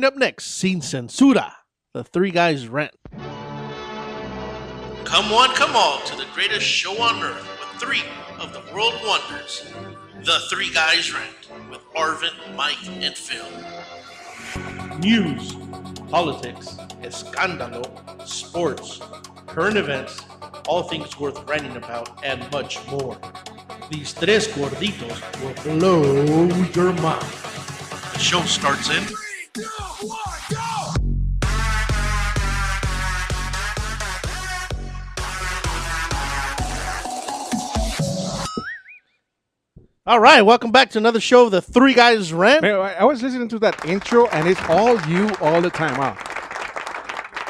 Up next, Sin Censura, the Three Guys Rant. Come one, come all to the greatest show on earth with three of the world wonders. The Three Guys Rant with Arvin, Mike, and Phil. News, politics, escándalo, sports, current events, all things worth ranting about, and much more. These tres gorditos will blow your mind. The show starts in 3, 2, 1, go! All right, welcome back to another show of the Three Guys Rant. Man, I was listening to that intro, and it's all you all the time. Wow.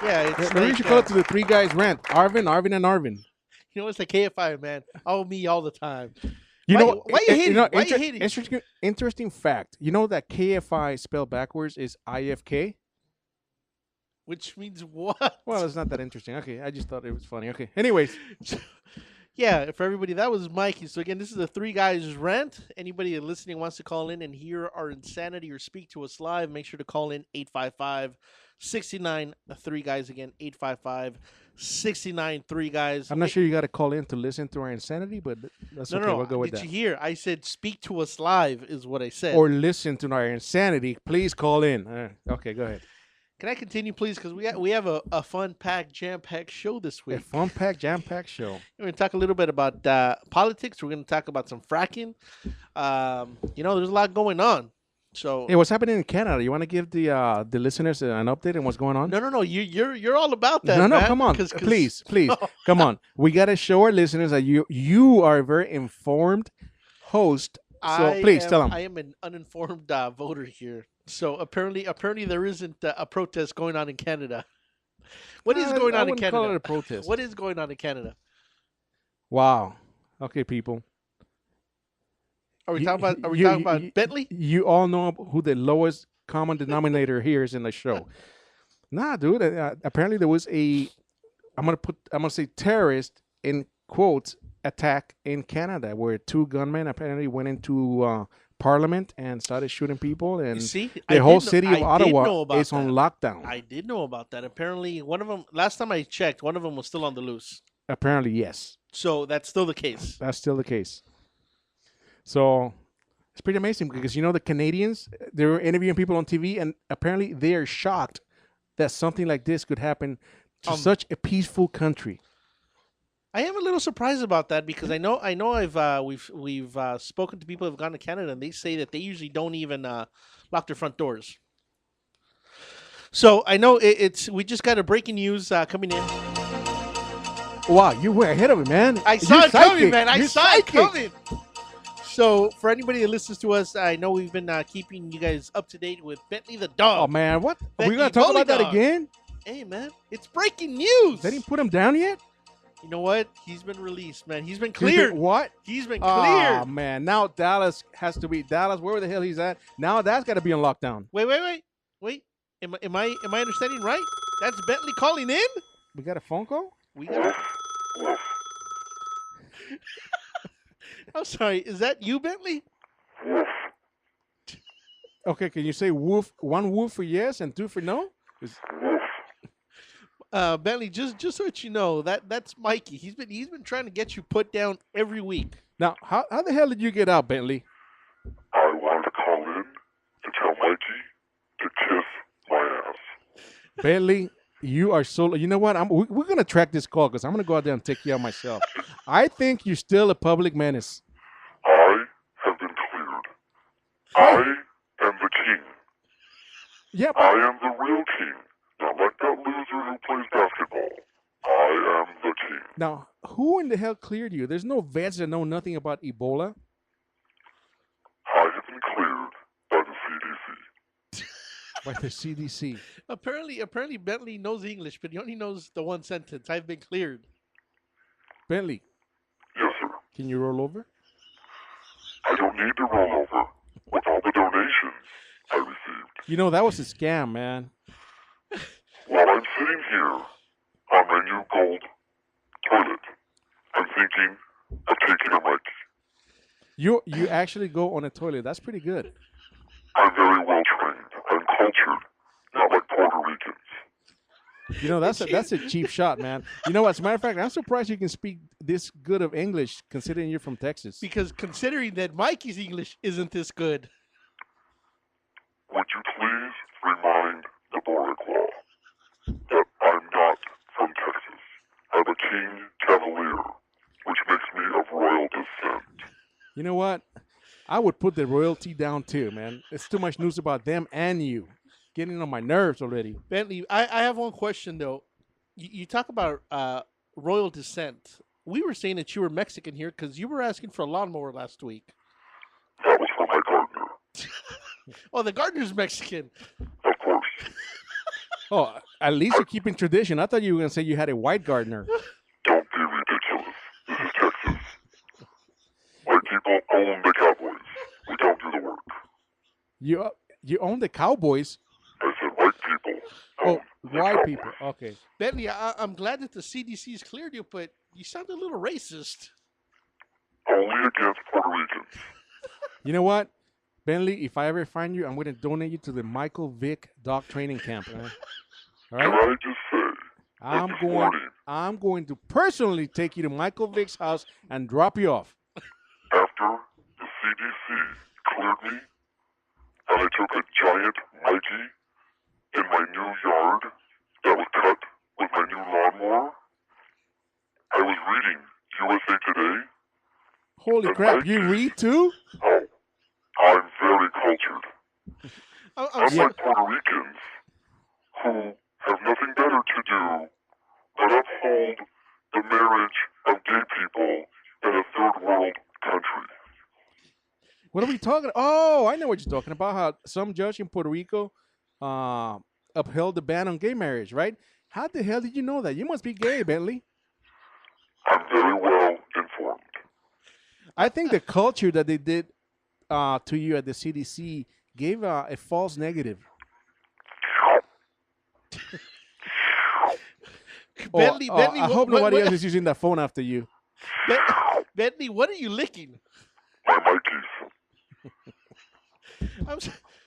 Yeah, it's Maybe you should call it to the Three Guys Rant. Arvin, and Arvin. You know, it's like KFI, man. Oh, me all the time. You know, why you hating? Why you hating? Interesting fact. You know that KFI spelled backwards is IFK? Which means what? Well, it's not that interesting. Okay, I just thought it was funny. Okay, anyways. Yeah, for everybody, that was Mikey. So again, this is the Three Guys Rant. Anybody listening wants to call in and hear our insanity or speak to us live, make sure to call in 855-69. The Three Guys again, 855-69 Three Guys. I'm not sure you got to call in to listen to our insanity, but that's okay. We'll go with that. Did you hear? I said speak to us live is what I said. Or listen to our insanity. Please call in. Okay, go ahead. Can I continue, please? Because we have a fun-packed, jam-packed show this week. A fun-packed, jam-packed show. We're going to talk a little bit about politics. We're going to talk about some fracking. There's a lot going on. So, hey, what's happening in Canada? You want to give the listeners an update on what's going on? No. You're all about that. No, man. Come on, please, come on. We got to show our listeners that you are a very informed host. So please tell them. I am an uninformed voter here. So apparently there isn't a protest going on in Canada. What is going on in Canada? Call it a protest. What is going on in Canada? Wow. Okay, people. Are we talking about Bentley? You all know who the lowest common denominator here is in the show. Nah, dude. Apparently there was I'm gonna say terrorist in quotes attack in Canada where two gunmen apparently went into Parliament and started shooting people, and the whole city of Ottawa is on lockdown. I did know about that. Apparently, one of them. Last time I checked, one of them was still on the loose. Apparently, yes. So that's still the case. That's still the case. So it's pretty amazing because the Canadians, they were interviewing people on TV, and apparently they are shocked that something like this could happen to such a peaceful country. I am a little surprised about that because I know we've spoken to people who have gone to Canada and they say that they usually don't even lock their front doors. So I know we just got a breaking news coming in. Wow, you were ahead of it, man. I saw it coming, man. I saw it coming. So for anybody that listens to us, I know we've been keeping you guys up to date with Bentley the dog. Oh man, what? Are we gonna talk about that again? Hey man, it's breaking news. They didn't put him down yet? You know what? He's been released, man. He's been cleared. What? He's been cleared. Oh, man. Now Dallas has to be Dallas. Where the hell he's at? Now that's got to be on lockdown. Wait. Am I understanding right? That's Bentley calling in? We got a phone call? I'm sorry. Is that you, Bentley? Okay, can you say woof? One woof for yes and two for no? Bentley, just so that you know, that's Mikey. He's been trying to get you put down every week. Now, how the hell did you get out, Bentley? I wanted to call in to tell Mikey to kiss my ass. Bentley, you are so. You know what? We're gonna track this call because I'm gonna go out there and take you out myself. I think you're still a public menace. I have been cleared. I am the king. Yep. I am the real king. Not like that loser who plays basketball. I am the king. Now, who in the hell cleared you? There's no vets that know nothing about Ebola. I have been cleared by the CDC. By the CDC. Apparently, Bentley knows English, but he only knows the one sentence. I've been cleared. Bentley. Yes, sir. Can you roll over? I don't need to roll over with all the donations I received. That was a scam, man. While I'm sitting here on my new gold toilet, I'm thinking of taking a mic. You actually go on a toilet. That's pretty good. I'm very well trained. I'm cultured. not like Puerto Ricans. You know, that's a cheap shot, man. You know what? As a matter of fact, I'm surprised you can speak this good of English considering you're from Texas. Because considering that Mikey's English isn't this good. Would you please remind the Boricua that I'm not from Texas? I'm a King Cavalier, which makes me of royal descent. You know what? I would put the royalty down too, man. It's too much news about them and you. Getting on my nerves already. Bentley, I have one question, though. You talk about royal descent. We were saying that you were Mexican here because you were asking for a lawnmower last week. That was for my gardener. Oh, the gardener's Mexican. Of course. Oh, at least you're keeping tradition. I thought you were going to say you had a white gardener. Don't be ridiculous. This is Texas. White people own the Cowboys. We don't do the work. You own the Cowboys? I said white people. Oh, the white Cowboys. people. Okay. Bentley, I'm glad that the CDC's cleared you, but you sound a little racist. Only against Puerto Ricans. You know what? Bentley, if I ever find you, I'm going to donate you to the Michael Vick dog training camp. Man. All Can right? I just say, I'm going to personally take you to Michael Vick's house and drop you off. after the CDC cleared me, and I took a giant Mikey in my new yard that was cut with my new lawnmower, I was reading USA Today. Holy crap, you read too? Oh, I'm very cultured. Unlike Puerto Ricans, who have nothing better to do but uphold the marriage of gay people in a third world country. What are we talking? Oh, I know what you're talking about. How some judge in Puerto Rico upheld the ban on gay marriage, right? How the hell did you know that? You must be gay, Bentley. I'm very well informed. I think the culture that they did to you at the CDC gave a false negative. Bentley, I hope nobody else is using that phone after you. Bentley, what are you licking? My Mikeys.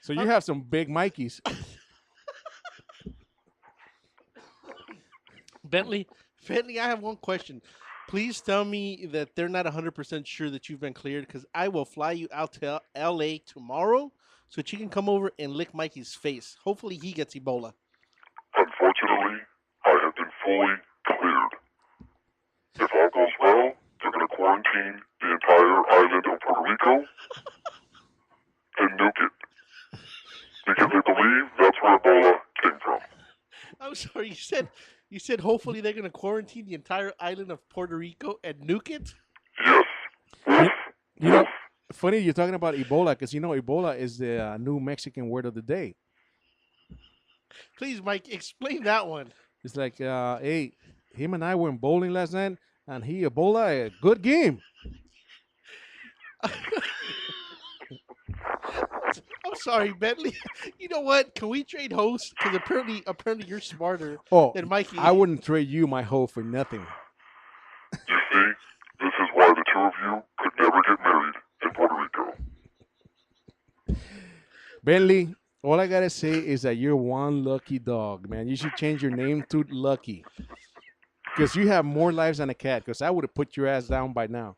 So you have some big Mikeys. Bentley, I have one question. Please tell me that they're not 100% sure that you've been cleared, because I will fly you out to LA tomorrow so that you can come over and lick Mikey's face. Hopefully he gets Ebola. Unfortunately, I have been fully cleared. If all goes well, they're going to quarantine the entire island of Puerto Rico and nuke it. Because they believe that's where Ebola came from. I'm sorry, you said hopefully they're going to quarantine the entire island of Puerto Rico and nuke it? Yes. You know, funny you're talking about Ebola, because you know Ebola is the new Mexican word of the day. Please, Mike, explain that one. It's like, hey, him and I went bowling last night, and he Ebola, a good game. I'm sorry, Bentley. You know what? Can we trade hosts? Because apparently you're smarter than Mikey. I wouldn't trade you my hoe for nothing. You see, this is why the two of you could never get married in Puerto Rico. Bentley, all I got to say is that you're one lucky dog, man. You should change your name to Lucky. Because you have more lives than a cat, because I would have put your ass down by now.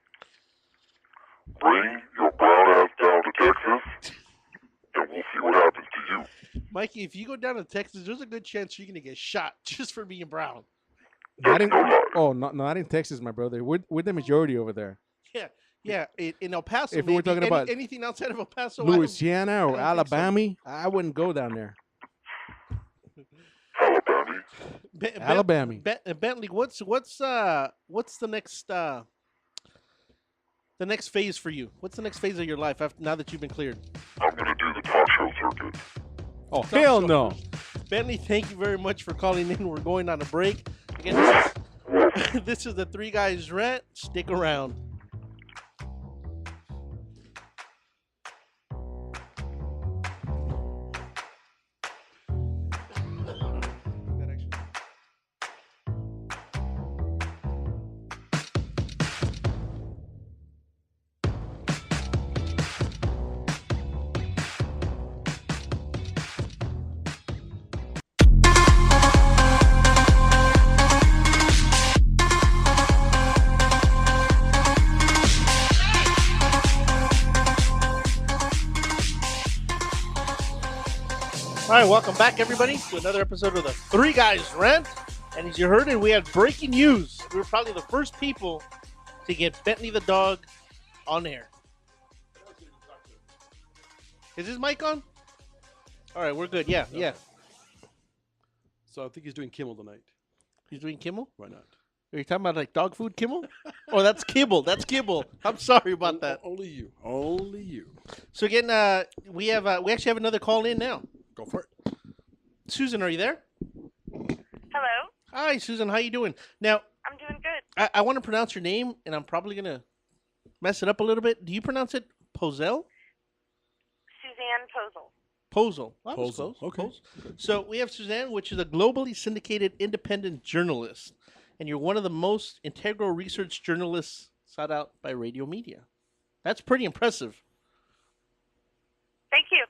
Bring your brown ass down to Texas, and we'll see what happens to you. Mikey, if you go down to Texas, there's a good chance you're going to get shot just for being brown. Not in Texas, my brother. We're the majority over there. Yeah. In El Paso, if we were talking about anything outside of El Paso, Louisiana or I don't think Alabama, I wouldn't go down there. Alabama. Bentley, what's the next phase for you? What's the next phase of your life now that you've been cleared? I'm going to do the talk show circuit. Oh, hell no. Bentley, thank you very much for calling in. We're going on a break. Again, this is the Three Guys Rant. Stick around. All right, welcome back, everybody, to another episode of the Three Guys Rant. And as you heard it, we had breaking news. We were probably the first people to get Bentley the dog on air. Is his mic on? All right, we're good. Yeah, yeah. So I think he's doing Kimmel tonight. He's doing Kimmel? Why not? Are you talking about like dog food Kimmel? Oh, that's Kibble. That's Kibble. I'm sorry about that. Only you. Only you. So again, we actually have another call in now. Go for it. Susan, are you there? Hello. Hi, Susan. How you doing? Now, I'm doing good. I want to pronounce your name, and I'm probably gonna mess it up a little bit. Do you pronounce it Posel? Suzanne Posel. Posel. That was Posel. close. Okay. Close. So we have Suzanne, which is a globally syndicated independent journalist, and you're one of the most integral research journalists sought out by radio media. That's pretty impressive. Thank you.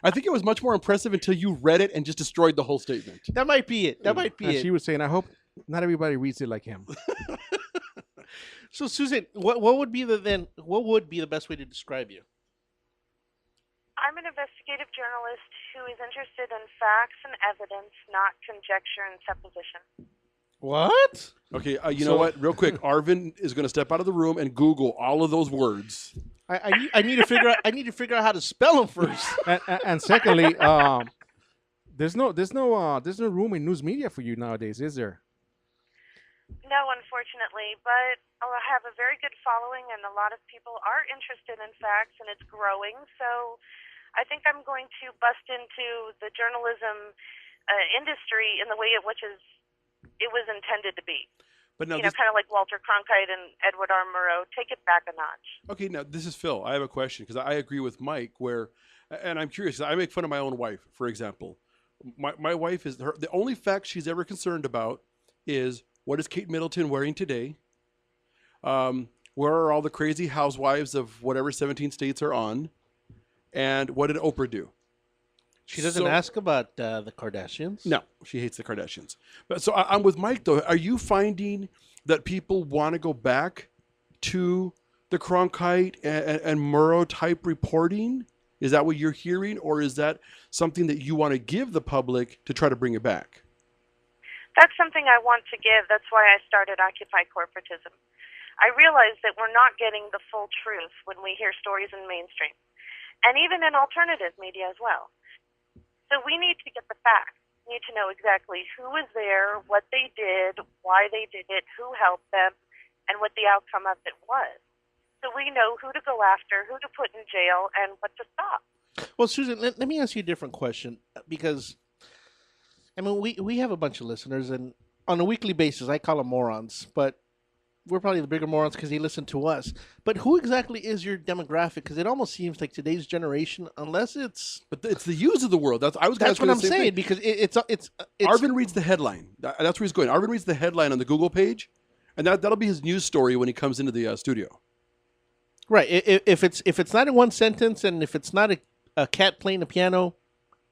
I think it was much more impressive until you read it and just destroyed the whole statement. That might be it. That might be And it. she was saying, I hope not everybody reads it like him. So, Susan, what would be the best way to describe you? I'm an investigative journalist who is interested in facts and evidence, not conjecture and supposition. What? Okay, you know what? Real quick, Arvin is going to step out of the room and Google all of those words. I need to figure out. I need to figure out how to spell them first. And secondly, there's no room in news media for you nowadays, is there? No, unfortunately, but I have a very good following, and a lot of people are interested in facts, and it's growing. So I think I'm going to bust into the journalism industry in the way it was intended to be. But now, kind of like Walter Cronkite and Edward R. Murrow. Take it back a notch. okay, now this is Phil. I have a question because I agree with Mike. And I'm curious. I make fun of my own wife, for example. My wife is the only fact she's ever concerned about is what is Kate Middleton wearing today. Where are all the crazy housewives of whatever 17 states are on, and what did Oprah do? She doesn't ask about the Kardashians. No, she hates the Kardashians. But so I'm with Mike though. Are you finding that people want to go back to the Cronkite and Murrow type reporting? Is that what you're hearing, or is that something that you want to give the public to try to bring it back? That's something I want to give. That's why I started Occupy Corporatism. I realize that we're not getting the full truth when we hear stories in mainstream, and even in alternative media as well. So we need to get the facts. We need to know exactly who was there, what they did, why they did it, who helped them, and what the outcome of it was. So we know who to go after, who to put in jail, and what to stop. Well, Susan, let me ask you a different question, because I mean we have a bunch of listeners, and on a weekly basis I call them morons, but we're probably the bigger morons because they listen to us. But who exactly is your demographic? Because it almost seems like today's generation, unless it's the use of the world. That's what I'm saying, because it's Arvin reads the headline. That's where he's going. Arvin reads the headline on the Google page, and that'll be his news story when he comes into the studio. Right. If it's not in one sentence, and if it's not a cat playing a piano,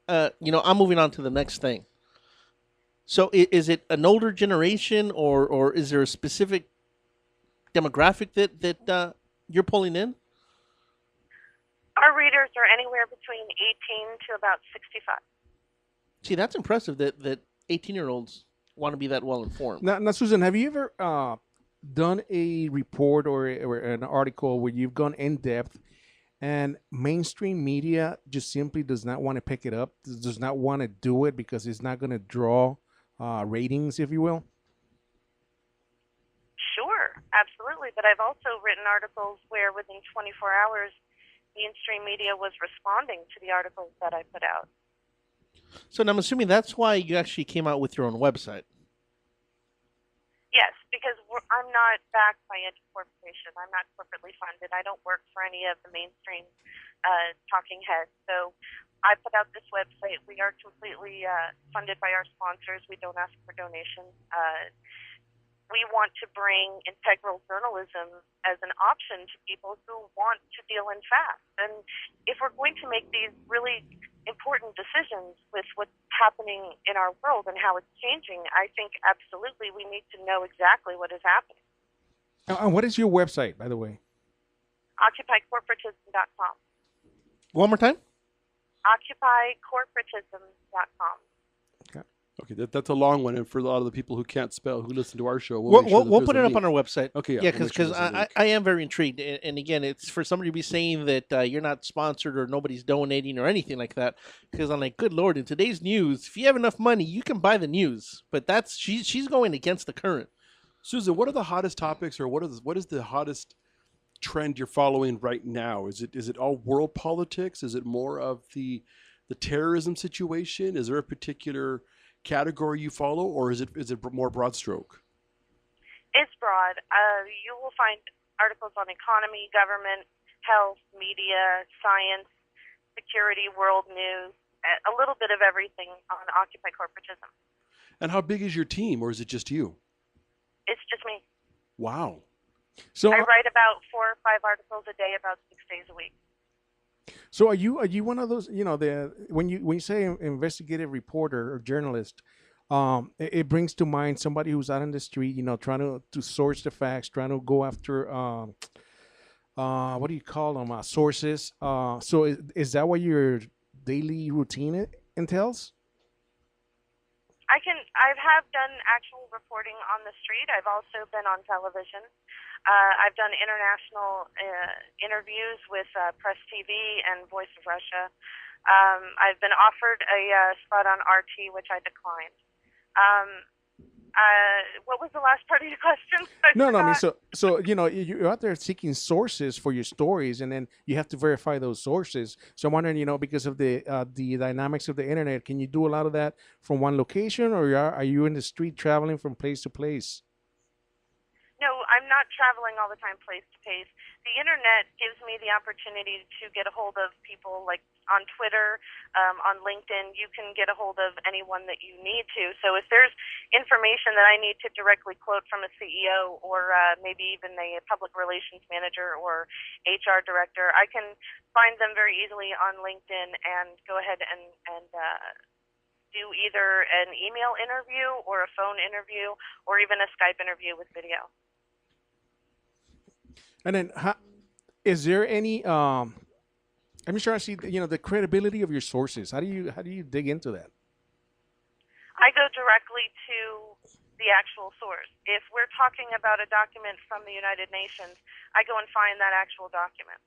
I'm moving on to the next thing. So is it an older generation, or is there a specific demographic that you're pulling in? Our readers are anywhere between 18 to about 65. See, that's impressive that 18-year-olds want to be that well informed. Now, Susan, have you ever done a report or an article where you've gone in depth and mainstream media just simply does not want to pick it up, does not want to do it because it's not going to draw ratings, if you will? Sure, absolutely. But I've also written articles where within 24 hours, mainstream media was responding to the articles that I put out. So I'm assuming that's why you actually came out with your own website. Yes, because I'm not backed by any corporation. I'm not corporately funded. I don't work for any of the mainstream talking heads. So I put out this website. We are completely funded by our sponsors. We don't ask for donations. We want to bring integral journalism as an option to people who want to deal in facts. And if we're going to make these really important decisions with what's happening in our world and how it's changing, I think absolutely we need to know exactly what is happening. And what is your website, by the way? OccupyCorporatism.com. One more time. OccupyCorporatism.com. Okay, that's a long one, and for a lot of the people who can't spell who listen to our show, We'll, make sure that we'll there's put a it up link. on our website. Okay, Yeah, we'll make sure because there's a link. I am very intrigued. And again, it's for somebody to be saying that you're not sponsored or nobody's donating or anything like that. Because I'm like, good Lord, in today's news, if you have enough money, you can buy the news. But she's going against the current. Susan, what are the hottest topics, or what is the hottest trend you're following right now? Is it all world politics? Is it more of the terrorism situation? Is there a particular category you follow, or is it more broad stroke? It's broad. You will find articles on economy, government, health, media, science, security, world news, a little bit of everything on Occupy Corporatism. And how big is your team, or is it just you? It's just me. Wow. So I write about 4 or 5 articles a day, about 6 days a week. So are you one of those, when you say investigative reporter or journalist, it brings to mind somebody who's out in the street, trying to source the facts, trying to go after what do you call them, sources. So is that what your daily routine entails? I have done actual reporting on the street. I've also been on television. I've done international interviews with Press TV and Voice of Russia. I've been offered a spot on RT, which I declined. What was the last part of your question? No, I mean, so you're out there seeking sources for your stories, and then you have to verify those sources. So I'm wondering, because of the dynamics of the internet, can you do a lot of that from one location, or are you in the street traveling from place to place? No, I'm not traveling all the time place to place. The internet gives me the opportunity to get a hold of people, like on Twitter, on LinkedIn. You can get a hold of anyone that you need to. So if there's information that I need to directly quote from a CEO or maybe even a public relations manager or HR director, I can find them very easily on LinkedIn and go ahead and do either an email interview or a phone interview or even a Skype interview with video. And then, is there any? I'm just trying to see, the credibility of your sources. How do you dig into that? I go directly to the actual source. If we're talking about a document from the United Nations, I go and find that actual document.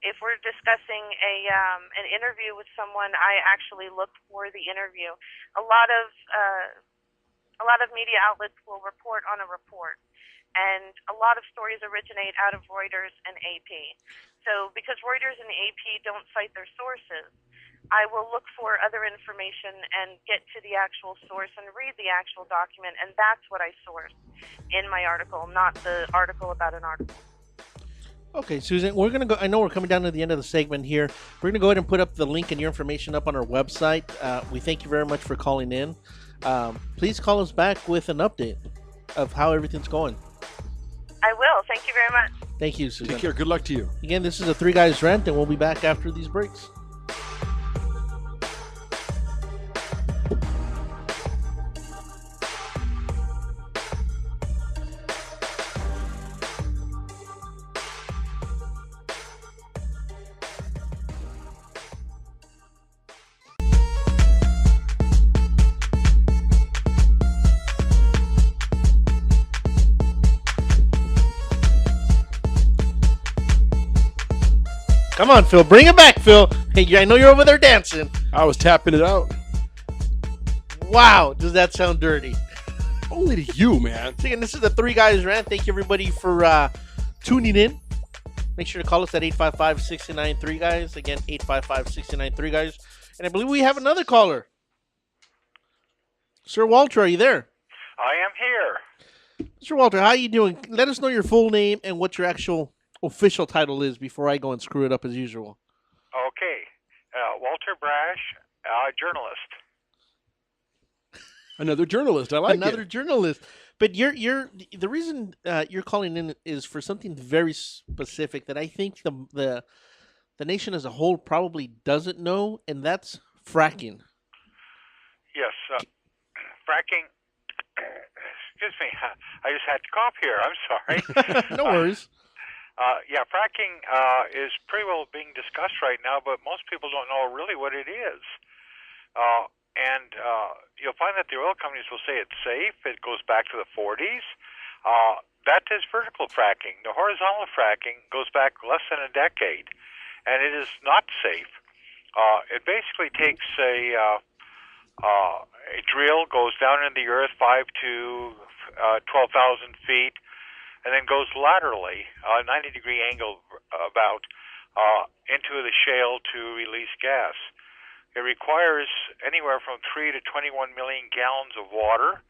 If we're discussing an interview with someone, I actually look for the interview. A lot of media outlets will report on a report. And a lot of stories originate out of Reuters and AP. So because Reuters and AP don't cite their sources, I will look for other information and get to the actual source and read the actual document, and that's what I source in my article, not the article about an article. Okay, Susan, we're going to go. I know we're coming down to the end of the segment here. We're going to go ahead and put up the link and your information up on our website. We thank you very much for calling in. Please call us back with an update of how everything's going. I will. Thank you very much. Thank you, Susan. Take care. Good luck to you. Again, this is a Three Guys Rant, and we'll be back after these breaks. Come on, Phil. Bring it back, Phil. Hey, I know you're over there dancing. I was tapping it out. Wow, does that sound dirty? Only to you, man. So again, this is the Three Guys Rant. Thank you, everybody, for tuning in. Make sure to call us at 855-69-3-GUYS. Again, 855-69-3-GUYS. And I believe we have another caller. Sir Walter, are you there? I am here. Sir Walter, how are you doing? Let us know your full name and what your actual official title is before I go and screw it up as usual. Okay. Walter Brash, journalist. Another journalist. I like Another it. journalist. But you're the reason you're calling in is for something very specific that I think the nation as a whole probably doesn't know, and that's fracking. Yes. Fracking. Excuse me. I just had to cough here. I'm sorry. No worries. Yeah, fracking is pretty well being discussed right now, but most people don't know really what it is. And you'll find that the oil companies will say it's safe. It goes back to the 40s. That is vertical fracking. The horizontal fracking goes back less than a decade, and it is not safe. It basically takes a drill, goes down in the earth 5 to 12,000 feet, and then goes laterally, 90-degree angle about, into the shale to release gas. It requires anywhere from 3 to 21 million gallons of water.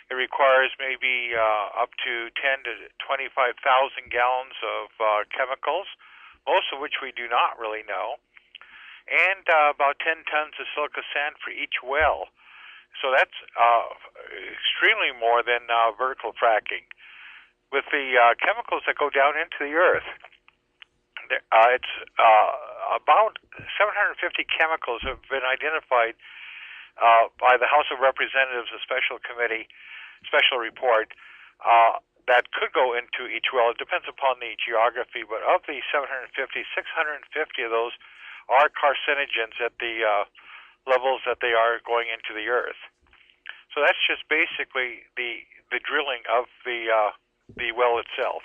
It requires maybe up to 10 to 25,000 gallons of chemicals, most of which we do not really know, and about 10 tons of silica sand for each well. So that's extremely more than vertical fracking. With the chemicals that go down into the earth, it's about 750 chemicals have been identified by the House of Representatives, a special committee, special report, that could go into each well. It depends upon the geography, but of the 750, 650 of those are carcinogens at the levels that they are going into the earth. So that's just basically the drilling of the well itself.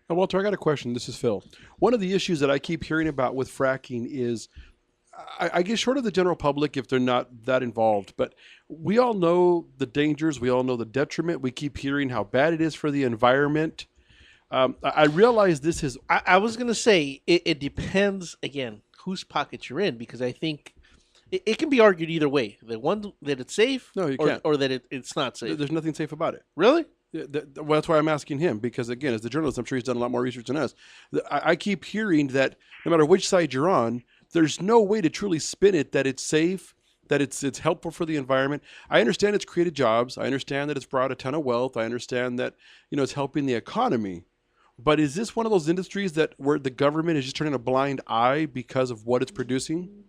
Now, Walter, I got a question. This is Phil. One of the issues that I keep hearing about with fracking is, I guess, short of the general public if they're not that involved, but we all know the dangers. We all know the detriment. We keep hearing how bad it is for the environment. I realize this is... I was going to say, it depends, again, whose pocket you're in, because I think it can be argued either way. The one that it's safe, No, you or, can't. or that it's not safe. There's nothing safe about it. Really? Well, that's why I'm asking him, because, again, as the journalist, I'm sure he's done a lot more research than us. I keep hearing that no matter which side you're on, there's no way to truly spin it that it's safe, that it's helpful for the environment. I understand it's created jobs. I understand that it's brought a ton of wealth. I understand that, it's helping the economy. But is this one of those industries that where the government is just turning a blind eye because of what it's producing?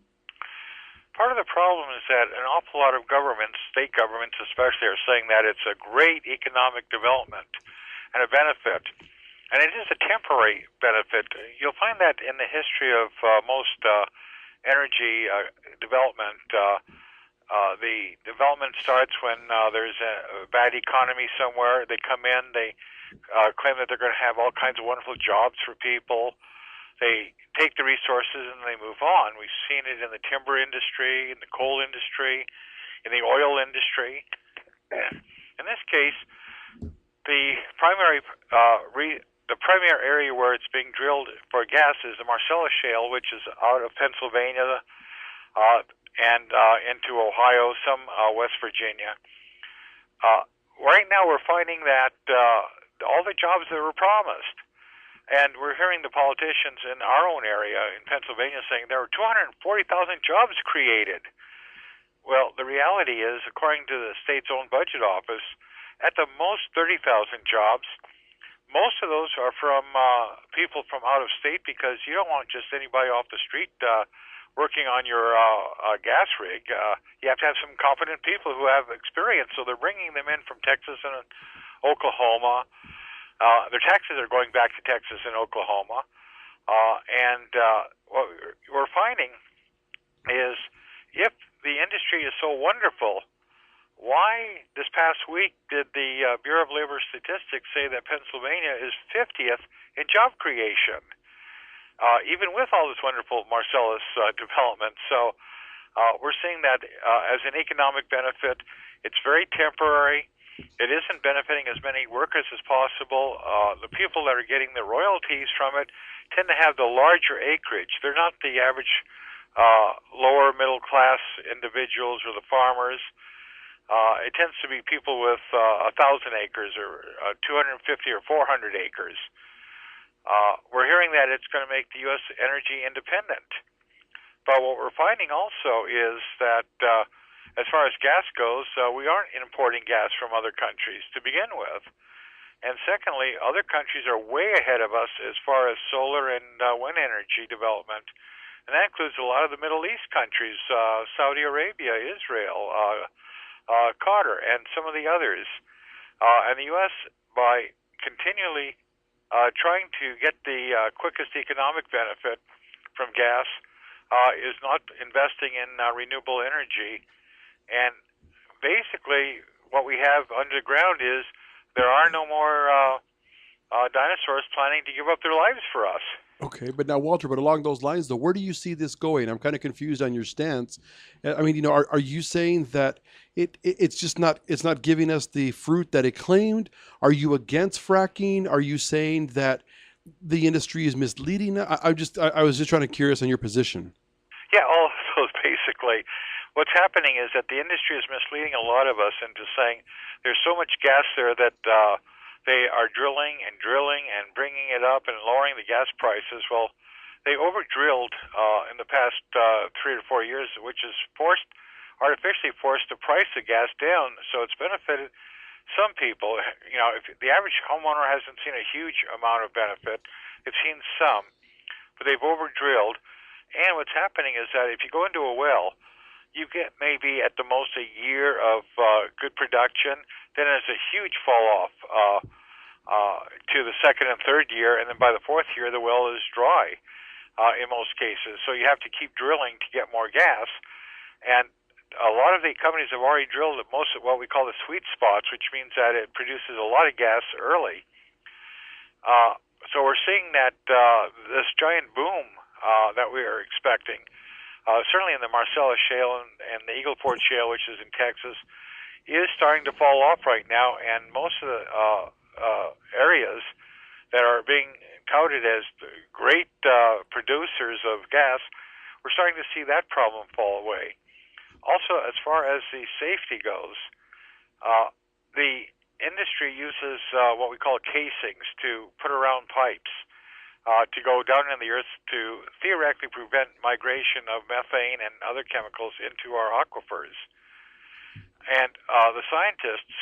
Part of the problem is that an awful lot of governments, state governments especially, are saying that it's a great economic development and a benefit. And it is a temporary benefit. You'll find that in the history of most energy development. The development starts when there's a bad economy somewhere. They come in, they claim that they're going to have all kinds of wonderful jobs for people. They take the resources and they move on. We've seen it in the timber industry, in the coal industry, in the oil industry. In this case, the primary area where it's being drilled for gas is the Marcellus Shale, which is out of Pennsylvania and into Ohio, some West Virginia. Right now we're finding that all the jobs that were promised, and we're hearing the politicians in our own area in Pennsylvania saying there were 240,000 jobs created. Well, the reality is, according to the state's own budget office, at the most 30,000 jobs. Most of those are from people from out of state, because you don't want just anybody off the street working on your gas rig. You have to have some competent people who have experience, so they're bringing them in from Texas and Oklahoma. Their taxes are going back to Texas and Oklahoma. And what we're finding is, if the industry is so wonderful, why this past week did the Bureau of Labor Statistics say that Pennsylvania is 50th in job creation, even with all this wonderful Marcellus development? So we're seeing that as an economic benefit. It's very temporary. It isn't benefiting as many workers as possible. The people that are getting the royalties from it tend to have the larger acreage. They're not the average lower middle class individuals or the farmers. It tends to be people with 1,000 acres or 250 or 400 acres. We're hearing that it's going to make the U.S. energy independent. But what we're finding also is that as far as gas goes, we aren't importing gas from other countries to begin with. And secondly, other countries are way ahead of us as far as solar and wind energy development. And that includes a lot of the Middle East countries, Saudi Arabia, Israel, Qatar, and some of the others. And the U.S., by continually trying to get the quickest economic benefit from gas is not investing in renewable energy. And basically, what we have underground is there are no more dinosaurs planning to give up their lives for us. Okay, but now, Walter, but along those lines, though, where do you see this going? I'm kind of confused on your stance. I mean, you know, are you saying that it's just not giving us the fruit that it claimed? Are you against fracking? Are you saying that the industry is misleading? I was just trying to curious on your position. Yeah, all of those basically. What's happening is that the industry is misleading a lot of us into saying there's so much gas there that they are drilling and bringing it up and lowering the gas prices. Well, they over-drilled in the past 3 to 4 years, which has artificially forced the price of gas down. So it's benefited some people. You know, if the average homeowner hasn't seen a huge amount of benefit, they've seen some, but they've over-drilled. And what's happening is that if you go into a well, you get maybe at the most a year of good production. Then there's a huge fall off to the second and third year, and then by the fourth year, the well is dry in most cases. So you have to keep drilling to get more gas. And a lot of the companies have already drilled at most of what we call the sweet spots, which means that it produces a lot of gas early. So we're seeing that this giant boom that we are expecting, certainly in the Marcellus Shale and the Eagle Ford Shale, which is in Texas, is starting to fall off right now. And most of the areas that are being touted as great producers of gas, we're starting to see that problem fall away. Also, as far as the safety goes, the industry uses what we call casings to put around pipes to go down in the earth to theoretically prevent migration of methane and other chemicals into our aquifers. And the scientists,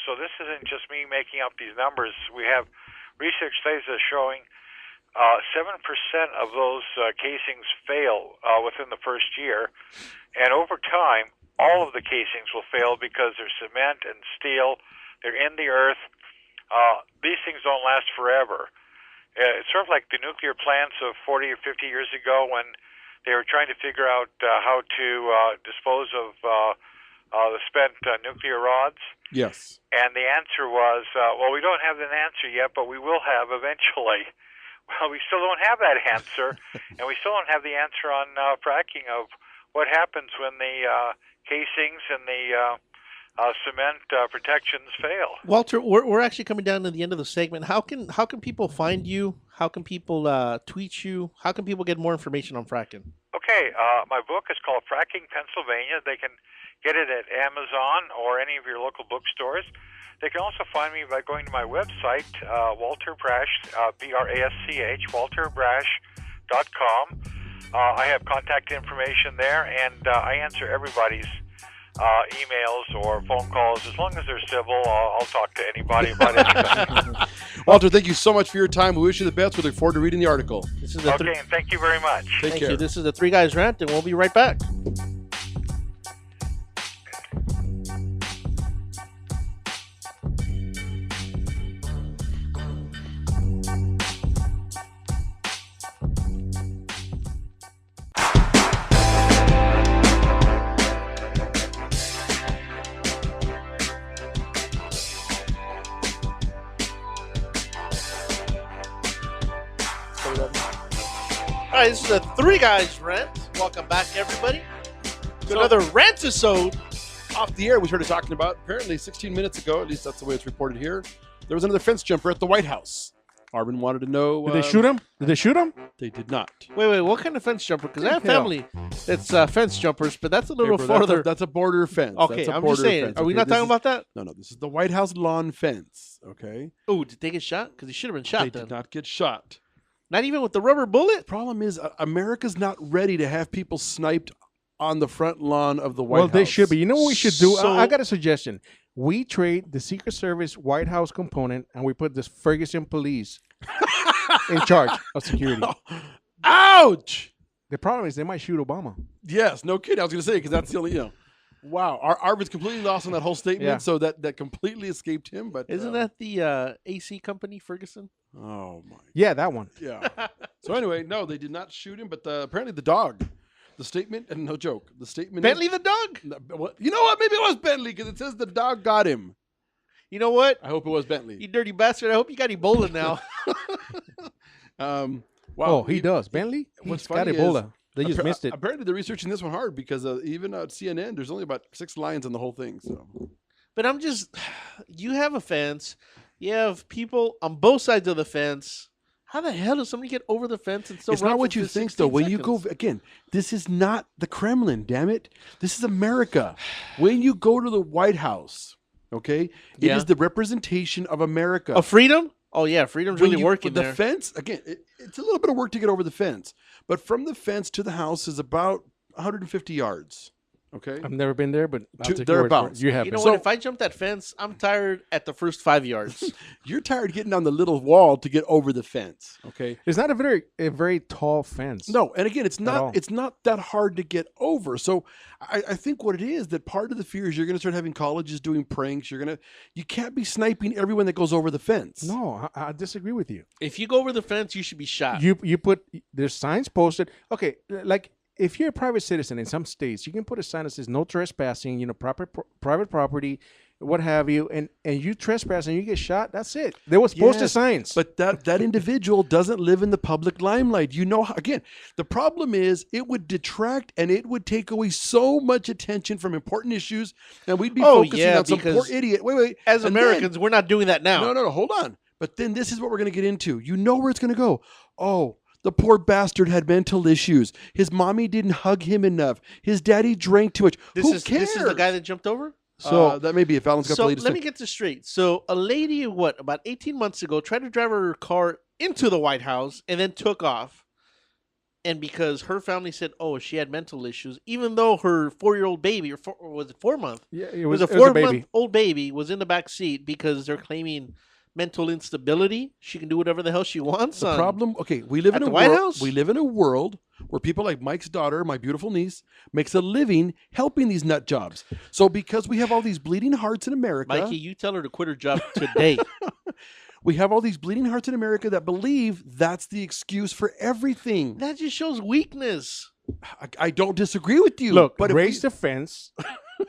so this isn't just me making up these numbers, we have research studies that are showing 7% of those casings fail within the first year, and over time, all of the casings will fail because they're cement and steel, they're in the earth. These things don't last forever. It's sort of like the nuclear plants of 40 or 50 years ago when they were trying to figure out how to dispose of the spent nuclear rods. Yes. And the answer was, well, we don't have an answer yet, but we will have eventually. Well, we still don't have that answer, and we still don't have the answer on fracking of what happens when the casings and the cement protections fail. Walter, we're actually coming down to the end of the segment. How can people find you? How can people tweet you? How can people get more information on fracking? Okay, my book is called Fracking Pennsylvania. They can get it at Amazon or any of your local bookstores. They can also find me by going to my website, Walter Brasch, B-R-A-S-C-H, walterbrasch.com. I have contact information there, and I answer everybody's emails or phone calls. As long as they're civil, I'll talk to anybody about anything. Walter, thank you so much for your time. We wish you the best. We look forward to reading the article. This is Okay, and thank you very much. Take care. you. This is the Three Guys Rant, and we'll be right back. All right, this is the Three Guys Rant. Welcome back, everybody, to another rant-isode. Off the air, we started talking about, apparently 16 minutes ago, at least that's the way it's reported here, there was another fence jumper at the White House. Arvin wanted to know... Did they shoot him? Did they shoot him? They did not. Wait, what kind of fence jumper? Because I have Hell. family that's fence jumpers, but that's a little Hey, bro, further. That's a border fence. Okay, That's a I'm border just saying. fence, Are we okay? not This talking is- about that? No, this is the White House lawn fence, okay? Oh, did they get shot? Because he should have been shot They then. did not get shot. Not even with the rubber bullet? Problem is, America's not ready to have people sniped on the front lawn of the White Well, House. they should be. You know what we should do? So- I got a suggestion. We trade the Secret Service White House component, and we put this Ferguson police in charge of security. Ouch! The problem is they might shoot Obama. Yes, no kidding. I was going to say, because that's the only, wow. Arvin's completely lost on that whole statement, Yeah. so that completely escaped him. But Isn't that the AC company, Ferguson? Oh my. Yeah, that one. Yeah. So anyway, no, they did not shoot him, but apparently the dog. The statement, and no joke, the statement. Bentley the dog? You know what? Maybe it was Bentley because it says the dog got him. You know what? I hope it was Bentley. You dirty bastard. I hope you got Ebola now. Wow. Oh, he does. Bentley? What's He's got funny Ebola. is, They just missed it. Apparently, they're researching this one hard because even at CNN, there's only about 6 lines on the whole thing. So, But I'm just, you have a fence. You have people on both sides of the fence. How the hell does somebody get over the fence and still it's run not for what you 15 think, though. When you seconds? go again, this is not the Kremlin. Damn it, this is America. When you go to the White House, okay, it Yeah. is the representation of America. Of freedom? Oh, yeah. Freedom's When really you- working the there. fence again. It's a little bit of work to get over the fence, but from the fence to the house is about 150 yards. Okay, I've never been there, but I'll To take your word for it. thereabouts. You have You been. know So- what? If I jump that fence, I'm tired at the first 5 yards. you're tired of getting on the little wall to get over the fence. Okay, It's not a very tall fence. no, and again, it's all. not that hard to get over. So I think what it is that part of the fear is you're going to start having colleges doing pranks. You can't be sniping everyone that goes over the fence. No, I disagree with you. If you go over the fence, you should be shot. You put there's signs posted. Okay, like if you're a private citizen in some states, you can put a sign that says no trespassing. Private property, what have you, and you trespass and you get shot. That's it. There was posted Yes, signs. But that individual doesn't live in the public limelight. You know, again, the problem is it would detract and it would take away so much attention from important issues, and we'd be focusing yeah, on some poor because idiot. Wait. As And then- Americans, we're not doing that now. No, hold on. But then this is what we're going to get into. You know where it's going to go. Oh, the poor bastard had mental issues. His mommy didn't hug him enough. His daddy drank too much. This Who is cares? this is the guy that jumped over? So that may be if Alan's got So the let latest. me get this straight. So a lady, about 18 months ago, tried to drive her car into the White House and then took off. And because her family said, oh, she had mental issues, even though her 4-year-old baby, or was it 4 month? yeah, It was a baby. 4-month-old baby was in the back seat because they're claiming mental instability. She can do whatever the hell she wants. The on- problem, okay, we live At in a the White world. House? We live in a world where people like Mike's daughter, my beautiful niece, makes a living helping these nut jobs. So because we have all these bleeding hearts in America, Mikey, you tell her to quit her job today. we have all these bleeding hearts in America that believe that's the excuse for everything. That just shows weakness. I don't disagree with you. Look, but if raise the fence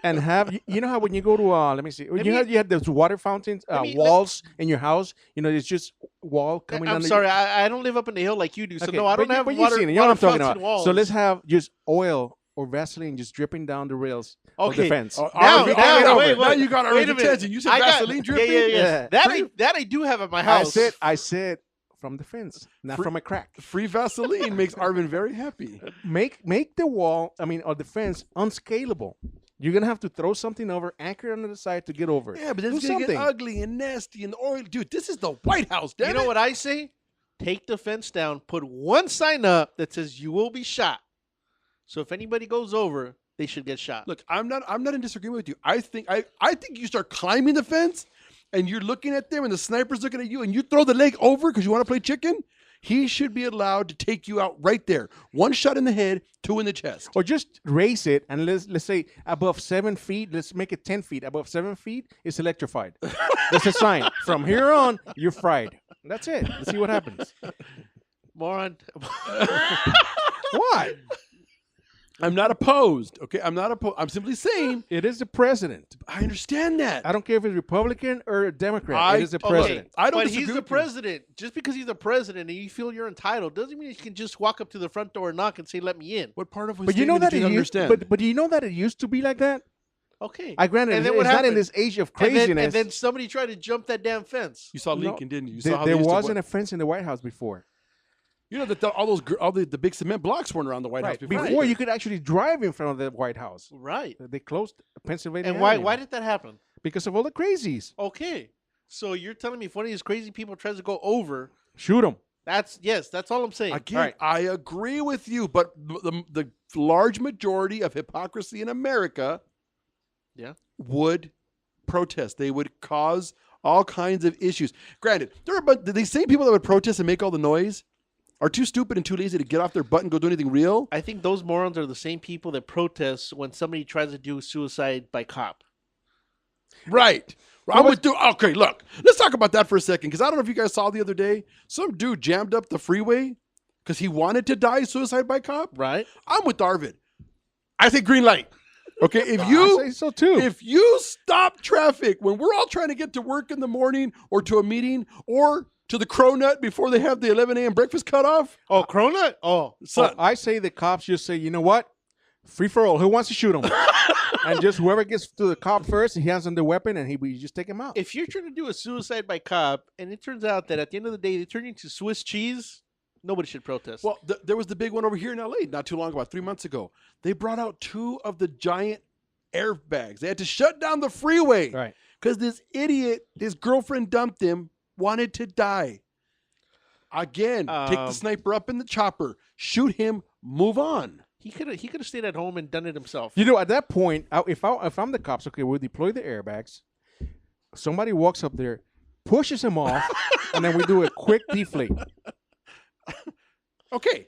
and have you know how when you go to let me see, you had those water fountains, me- walls in your house. You know, it's just wall coming down. I'm sorry, I don't live up in the hill like you do, so Okay, no, I don't but have you've water. seen it. You know what I'm talking fountain about. walls. So let's have just oil or Vaseline just dripping down the rails of the Okay. fence. Oh, Now, wait, now, wait, wait, now wait. you got our Wait a minute. attention. You said I got- Vaseline dripping. Yeah. That I do have at my house. I said from the fence, not from a crack. Free Vaseline makes Arvin very happy. Make the wall, or the fence, unscalable. You're gonna have to throw something over, anchor it on the side to get over it. Yeah, but then Do it's gonna something. get ugly and nasty and oily. Dude, this is the White House. Damn You know it. what I say? Take the fence down, put one sign up that says you will be shot. So if anybody goes over, they should get shot. Look, I'm not in disagreement with you. I think you start climbing the fence and you're looking at them and the sniper's looking at you and you throw the leg over because you want to play chicken. He should be allowed to take you out right there. 1 shot in the head, 2 in the chest. Or just raise it and let's say above 7 feet. Let's make it 10 feet. Above 7 feet, it's electrified. That's a sign. From here on, you're fried. That's it. Let's see what happens. Moron. What? I'm not opposed. Okay, I'm not opposed. I'm simply saying It is the president. I understand that. I don't care if it's Republican or Democrat. It is the okay. president. I don't But disagree he's the with you. president. Just because he's the president and you feel you're entitled doesn't mean you can just walk up to the front door and knock and say, "Let me in." What part of his But you know statement that did it you used, understand? but you know that it used to be like that. Okay. I granted And it's then what not in happened? this age of And craziness. then somebody tried to jump that damn fence. you saw No, Lincoln, didn't you? You there saw how they used to wasn't work. a fence in the White House before. You know that all the big cement blocks weren't around the White House Right. before. Before you could actually drive in front of the White House. Right. They closed Pennsylvania. And why Avenue did that happen? because of all the crazies. Okay. So you're telling me if one of these crazy people tries to go over, Shoot them. that's all I'm saying. Again, All right. I agree with you, but the large majority of hypocrisy in America, Yeah. would protest. They would cause all kinds of issues. Granted, there are but the same people that would protest and make all the noise are too stupid and too lazy to get off their butt and go do anything real. I think those morons are the same people that protest when somebody tries to do suicide by cop. Right. I'm with you. Okay, look. Let's talk about that for a second, because I don't know if you guys saw the other day. Some dude jammed up the freeway because he wanted to die suicide by cop. Right. I'm with Arvid. I say green light. Okay, if I you say so too. if you stop traffic when we're all trying to get to work in the morning or to a meeting or to the Cronut before they have the 11 a.m. breakfast cut off. Oh, Cronut? Oh, Son, I say the cops just say, you know what? Free for all. Who wants to shoot him? And just whoever gets to the cop first, he hands him the weapon, and we just take him out. if you're trying to do a suicide by cop, and it turns out that at the end of the day they turn into Swiss cheese, nobody should protest. well, there was the big one over here in LA not too long ago, about 3 months ago. They brought out 2 of the giant airbags. They had to shut down the freeway Right. because this idiot, his girlfriend dumped him, wanted to die. Again, pick the sniper up in the chopper, shoot him, move on. he could have stayed at home and done it himself. You know, at that point, if I'm the cops, okay, we'll deploy the airbags. Somebody walks up there, pushes him off, and then we do a quick deflate. Okay.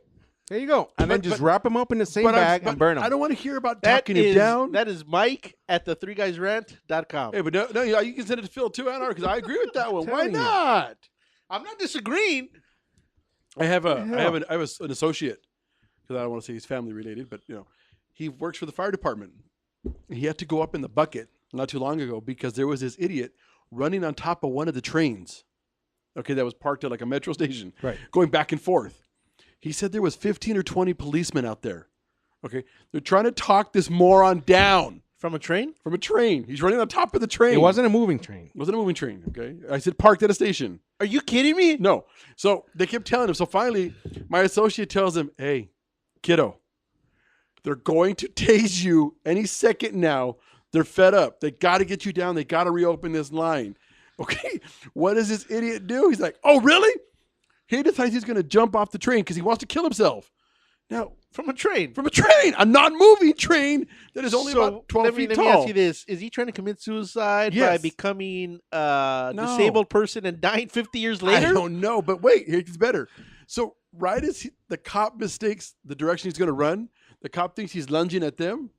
There you go. And then just but- wrap him up in the same But bag but and burn him. I don't want to hear about That talking him is down. that is Mike at the 3guysrant.com. Hey, but no, you can send it to Phil too, Anna, because I agree with that one. Why Telling you. not? I'm not disagreeing. I have hell? an associate, because I don't want to say he's family related, but he works for the fire department. He had to go up in the bucket not too long ago because there was this idiot running on top of one of the trains. Okay, that was parked at like a metro station, Right. going back and forth. He said there was 15 or 20 policemen out there. Okay, they're trying to talk this moron down From a train? from a train. He's running on top of the train. It wasn't a moving train. It wasn't a moving train. Okay, I said parked at a station. Are you kidding me? No. So they kept telling him. So finally, my associate tells him, "Hey, kiddo, they're going to tase you any second now. They're fed up. They got to get you down. They got to reopen this line." Okay. What does this idiot do? He's like, "Oh, really?" He decides he's going to jump off the train because he wants to kill himself. Now, From a train. from a train, a non-moving train that is only about 12 feet let tall. me ask you this. Is he trying to commit suicide by Yes. becoming a disabled person and dying 50 years I later? don't know, but wait, here gets better. So right as the cop mistakes the direction he's going to run, the cop thinks he's lunging at them.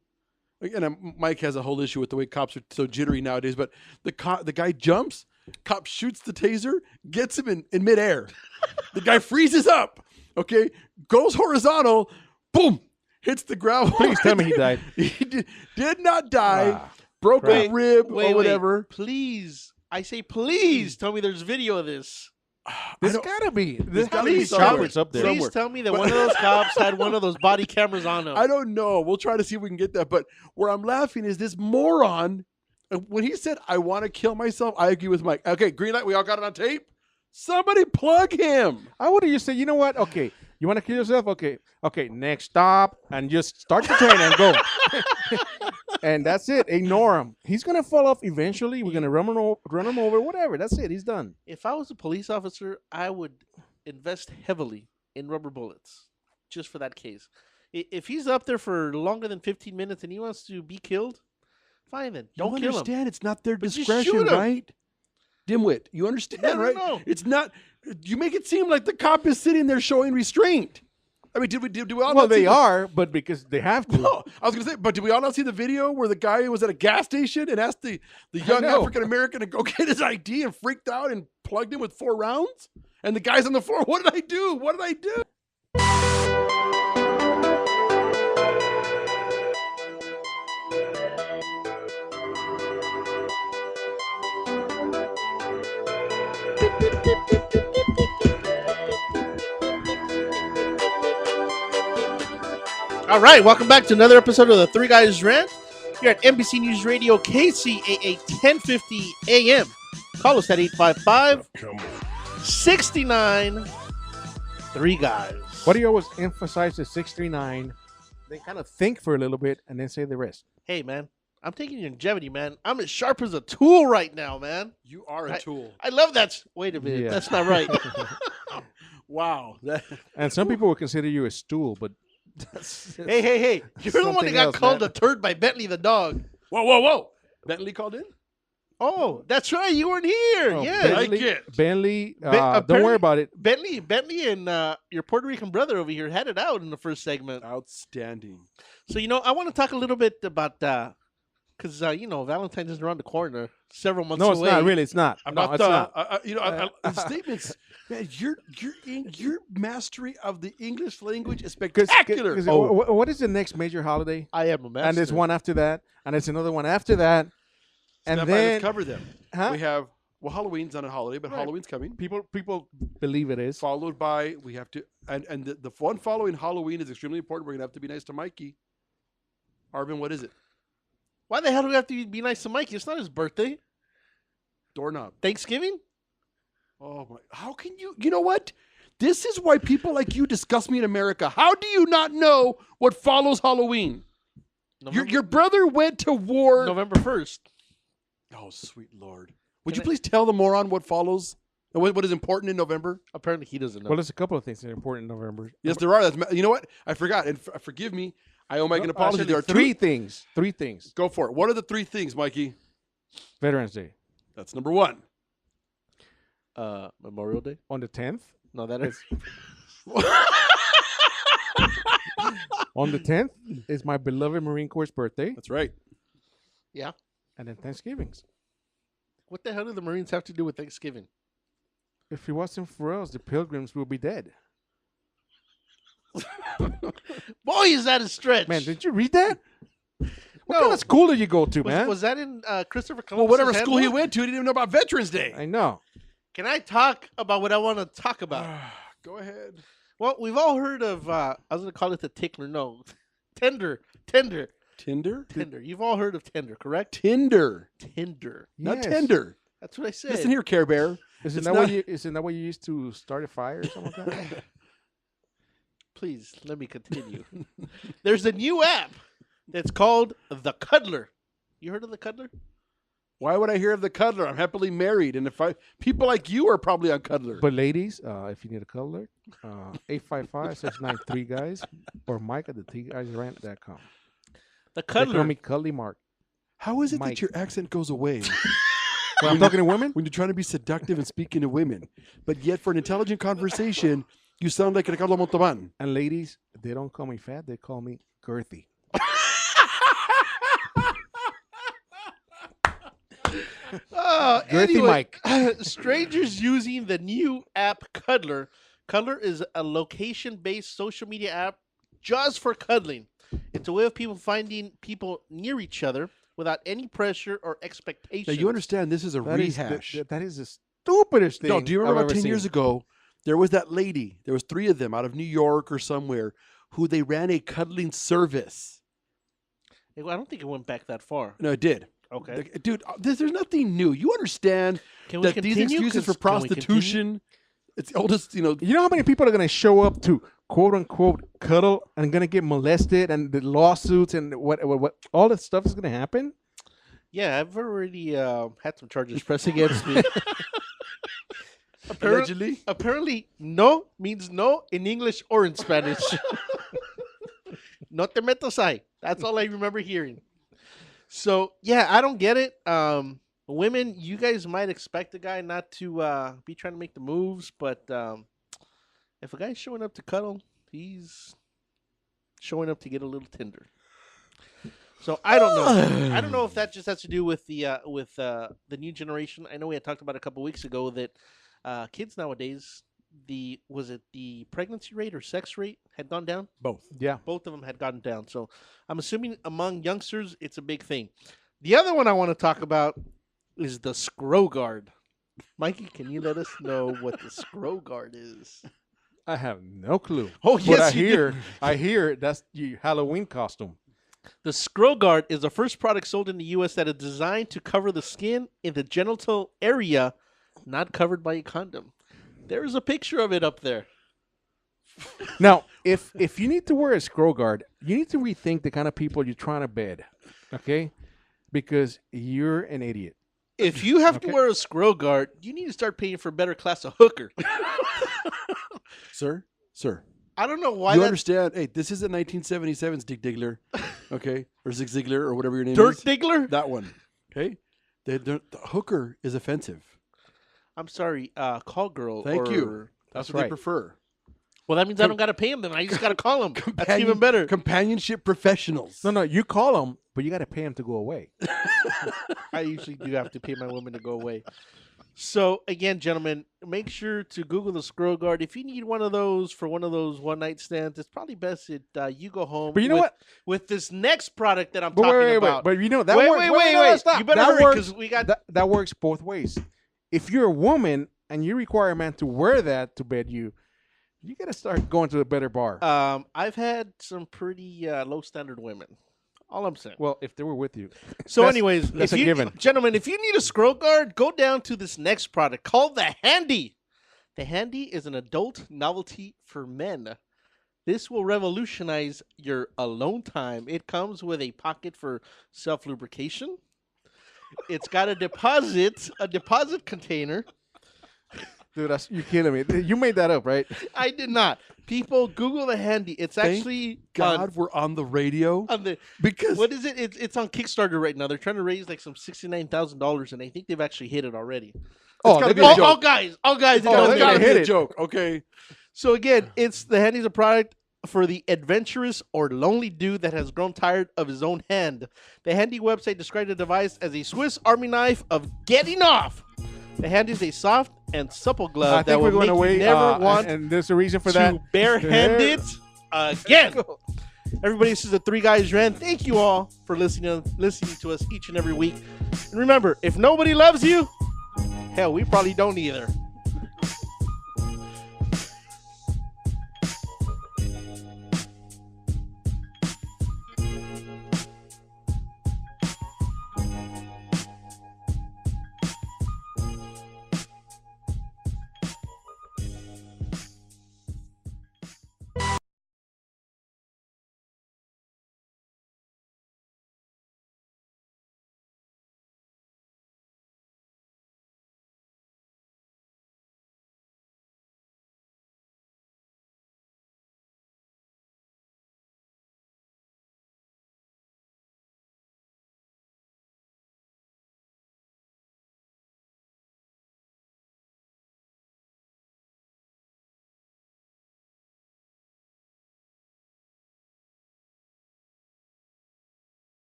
And Mike has a whole issue with the way cops are so jittery nowadays. But the guy jumps, cop shoots the taser, gets him in midair. The guy freezes up. Okay, goes horizontal, boom, hits the gravel. Please tell me he died. He did not die. Ah, broke a crap. rib or whatever. Please. I say please tell me there's video of this. There's don't- gotta be. There's gotta be Please, somewhere. choppers up there. Please Somewhere. tell me that one of those cops had one of those body cameras on him. I don't know. We'll try to see if we can get that. But where I'm laughing is this moron. When he said, "I want to kill myself," I agree with Mike. Okay, green light. We all got it on tape. Somebody plug him. I would have just said, you know what? Okay, you want to kill yourself? Okay, next stop, and just start the train and go. And that's it. Ignore him. He's gonna fall off eventually. We're gonna run him over. Whatever. That's it. He's done. If I was a police officer, I would invest heavily in rubber bullets just for that case. If he's up there for longer than 15 minutes and he wants to be killed, fine then. Don't you kill him. understand it's not their But just discretion, shoot 'em. right? Dimwit, you understand, No, no, right? no. It's not. You make it seem like the cop is sitting there showing restraint. I mean, did we all? Well, not see they the- are, but because they have to. No, I was gonna say, but did we all not see the video where the guy was at a gas station and asked the young know. African American to go get his ID and freaked out and plugged him with 4 rounds? And the guy's on the floor. What did I do? What did I do? All right, welcome back to another episode of the Three Guys Rant. Here at NBC News Radio, KCAA 1050 AM. Call us at 855-69 Three Guys. Why do you always emphasize the 639? Then kind of think for a little bit and then say the rest. Hey, man, I'm taking longevity, man. I'm as sharp as a tool right now, man. You are a tool. I love that. Wait a minute. Yeah. That's not right. Wow. And some people would consider you a stool, but Hey. You're the one that Something got else, called man. a turd by Bentley the dog. Whoa. Bentley called in? Oh, that's right. You weren't here. Oh, yeah. Bentley- Bentley, it. Bentley don't apparently- worry about it. Bentley and your Puerto Rican brother over here had it out in the first segment. Outstanding. So, I want to talk a little bit about Because Valentine's is around the corner, several months No, away. it's not really. It's not. I'm no, not. it's not. The statements, man. Your mastery of the English language is 'Cause- spectacular. 'cause Oh. what is the next major holiday? I am a master. And there's one after that, and there's another one after that, and Stand by, then let's cover them. Huh? We have Halloween's not a holiday, but Right. Halloween's coming. people believe it is. Followed by we have to and the one following Halloween is extremely important. We're gonna have to be nice to Mikey. Arvin, what is it? Why the hell do we have to be nice to Mikey? It's not his birthday. Doorknob. Thanksgiving? Oh my! How can you? You know what? This is why people like you disgust me in America. How do you not know what follows Halloween? Your brother went to war. November 1st. Oh, sweet Lord! Would Can you please tell the moron what follows? And what is important in November? Apparently he doesn't know. Well, there's a couple of things that are important in November. Yes, there are. You know what? I forgot. And forgive me. I owe Mike an apology. Actually, There are three two. things. Three things. Go for it. What are the three things, Mikey? Veterans Day That's number one. Memorial Day? on the 10th. No, that is. On the 10th is my beloved Marine Corps' birthday, That's right. Yeah. and then Thanksgiving's. What the hell do the Marines have to do with Thanksgiving? If it wasn't for us, the Pilgrims will be dead. Boy, is that a stretch. Man, did you read that? What No. kind of school did you go to, was, man? was that in Christopher Columbus? Well, whatever school he went to, he didn't even know about Veterans Day. I know. Can I talk about what I want to talk about? Go ahead. Well, we've all heard of, I was going to call it the tickler. No. Tender. Tinder. Tinder? Tinder. You've all heard of Tinder, correct? Tinder. Tinder. Not Yes. tender. That's what I said. Listen here, Care Bear. Isn't It's that not- what you? Isn't that what you used to start a fire or something like that? Please, let me continue. There's a new app that's called The Cuddler. You heard of The Cuddler? Why would I hear of the Cuddler? I'm happily married, and if people like you are probably on Cuddler. But ladies, if you need a cuddler, 855-693 guys or Mike at the guysrant.com. The They call Cuddler. me Cuddly Mark. How is it Mike. that your accent goes away When I'm talking to women, when you're trying to be seductive and speaking to women, but yet for an intelligent conversation, you sound like Ricardo Montalban? and ladies, they don't call me fat; they call me girthy. Girthy Mike. Strangers using the new app Cuddler. Cuddler is a location-based social media app just for cuddling. It's a way of people finding people near each other without any pressure or expectations. Now, you understand this is a That is rehash. that is the stupidest thing. No, do you I've remember ever 10 seen. years ago, there was that lady, there was 3 of them out of New York or somewhere, who they ran a cuddling service. I don't think it went back that far. No, it did. Okay. Dude, there's nothing new. You understand Can we that these continue? excuses for 'Cause can we continue? prostitution, it's the oldest, You know how many people are going to show up to quote unquote cuddle and going to get molested and the lawsuits and what all that stuff is going to happen? Yeah, I've already had some charges pressed against me. allegedly. Apparently, no means no in English or in Spanish. No te metas ahí. That's all I remember hearing. So, yeah, I don't get it. Women, you guys might expect a guy not to be trying to make the moves, but if a guy's showing up to cuddle, he's showing up to get a little Tinder. So I don't know. I don't know if that just has to do with the new generation. I know we had talked about a couple weeks ago that kids nowadays, the pregnancy rate or sex rate had gone down. Both. Yeah. Both of them had gotten down. So I'm assuming among youngsters, it's a big thing. The other one I want to talk about is the Scro Guard. Mikey, can you let us know what the Scro Guard is? I have no clue. Oh, But yes, you do. I hear that's your Halloween costume. The Scro Guard is the first product sold in the U.S. that is designed to cover the skin in the genital area not covered by a condom. There is a picture of it up there. Now, if you need to wear a scroll guard, you need to rethink the kind of people you're trying to bed, okay? Because you're an idiot. If you have to Okay. wear a Scro Guard, you need to start paying for a better class of hooker. Sir? I don't know why You that understand? Hey, this isn't 1977's Dick Diggler, okay? Or Zig Ziglar or whatever your name Dirt is. Diggler. That one, okay? The hooker is offensive. I'm sorry, call girl. Thank or- you. That's That's what they right. prefer. Well, that means I don't got to pay him then. I just got to call him. That's even better. Companionship professionals. No, you call them, but you got to pay them to go away. I usually do have to pay my women to go away. So, again, gentlemen, make sure to Google the Scroll Guard. If you need one of those for one of those one-night stands, it's probably best that you go home. But you know what? With this next product that I'm But talking wait, about. But you know, that Wait, works. wait. Stop. You better that hurry works, because we got... that works both ways. If you're a woman and you require a man to wear that to bed you got to start going to a better bar. I've had some pretty low-standard women. All I'm saying. Well, if they were with you. So, anyways, that's a given. Gentlemen, if you need a scroll guard, go down to this next product called the Handy. The Handy is an adult novelty for men. This will revolutionize your alone time. It comes with a pocket for self-lubrication. It's got a deposit container. Dude, you're kidding me. You made that up, right? I did not. People, Google the Handy. It's actually God, we're on the radio. Because what is it? It's on Kickstarter right now. They're trying to raise like some $69,000, and I think they've actually hit it already. They're guys, it's gotta hit hit a it. joke. Okay. So again, the Handy's a product for the adventurous or lonely dude that has grown tired of his own hand. The Handy website described the device as a Swiss Army knife of getting off. The Handy is a soft and supple glove I think we're going away. You never want and there's a reason for to that. barehand it again. Everybody, this is the Three Guys Rant. Thank you all for listening to us each and every week. And remember, if nobody loves you, hell, we probably don't either.